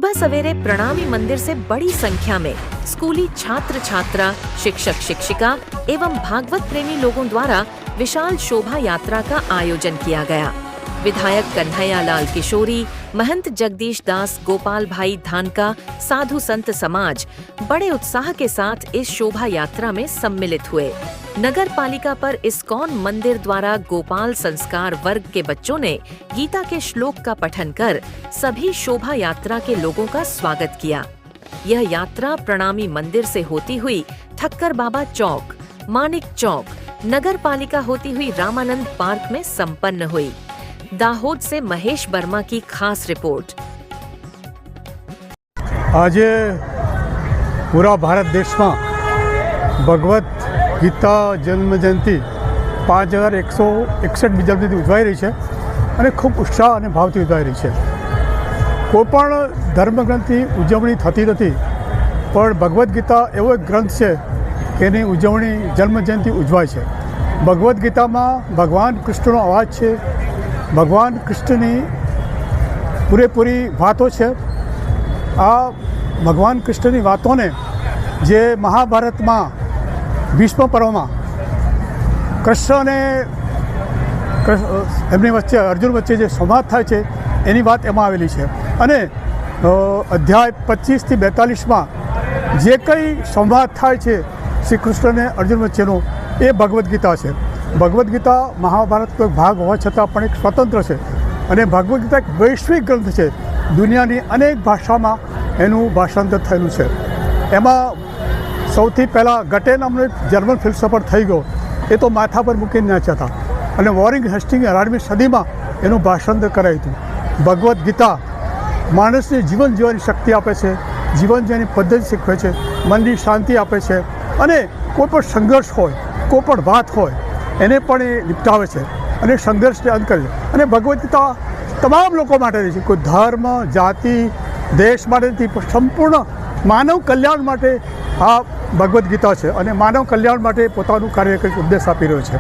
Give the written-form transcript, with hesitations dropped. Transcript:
सुबह सवेरे प्रणामी मंदिर से बड़ी संख्या में स्कूली छात्र छात्रा, शिक्षक शिक्षिका एवं भागवत प्रेमी लोगों द्वारा विशाल शोभा यात्रा का आयोजन किया गया। विधायक कन्हैया लाल किशोरी, महंत जगदीश दास, गोपाल भाई धानका, साधु संत समाज बड़े उत्साह के साथ इस शोभा यात्रा में सम्मिलित हुए। नगर पालिका पर इस्कॉन मंदिर द्वारा गोपाल संस्कार वर्ग के बच्चों ने गीता के श्लोक का पठन कर सभी शोभा यात्रा के लोगों का स्वागत किया। यह यात्रा प्रणामी मंदिर से होती हुई ठक्कर बाबा चौक, मानिक चौक, नगर पालिका होती हुई रामानंद पार्क में संपन्न हुई। दाहोद से महेश वर्मा की खास रिपोर्ट। आज पूरा भारत देश में भगवत गीता जन्म जयंती 5161 जन्मदिन उजवाई रही है और खूब उत्साह और भाव से उजवाई रही है। कोईपण धर्मग्रंथनी उजवणी थती नहीं, पर भगवत गीता एवो एक ग्रंथ है कि एनी उजवणी जन्म जयंती उजवाय है। भगवत गीता में भगवान कृष्णनो अवाज है, भगवान कृष्णनी पूरेपूरी बातों है। आ भगवान कृष्णनी बातों ने जे महाभारत में भीष्म पर्व में कृष्ण ने एमनी वच्चे अर्जुन वच्चे जे संवाद थाय छे एनी बात एमां आवेली छे। अने अध्याय 25 થી 42 में जे कई संवाद थाय छे श्री कृष्ण ने अर्जुन वच्चेनो ए भगवत गीता है। भगवत गीता महाभारत को एक भाग होवा छतां पण एक स्वतंत्र है और भगवत गीता एक वैश्विक ग्रंथ है। दुनियानी अनेक भाषा में एनु भाषांतर थयेलुं छे। एमां सौथी पहला गटे नामनो एक जर्मन फिलोसोफर थई गयो, ए तो माथा पर मूकीने नाच्या था और वॉरेन हेस्टिंगे 18મી सदी में एनु भाषांतर करायुं हतुं। भगवत गीता माणसने जीवन जीवવાની शक्ति आपे छे, जीवन जीवવાની पद्धति शीखवे छे, मननी शांति आपे छे अने कोईपण संघर्ष होय, कोईपण बात होय एने पण ए निपटावे छे अने संघर्षने अंत करे छे। अने भगवत गीता तमाम लोको माटेनी छे, कोई धर्म जाति देश माटे नहीं, पण संपूर्ण मानव कल्याण माटे आ भगवत गीता है और मानव कल्याण माटे पोतानुं कार्य उपदेश आपी रह्यो छे।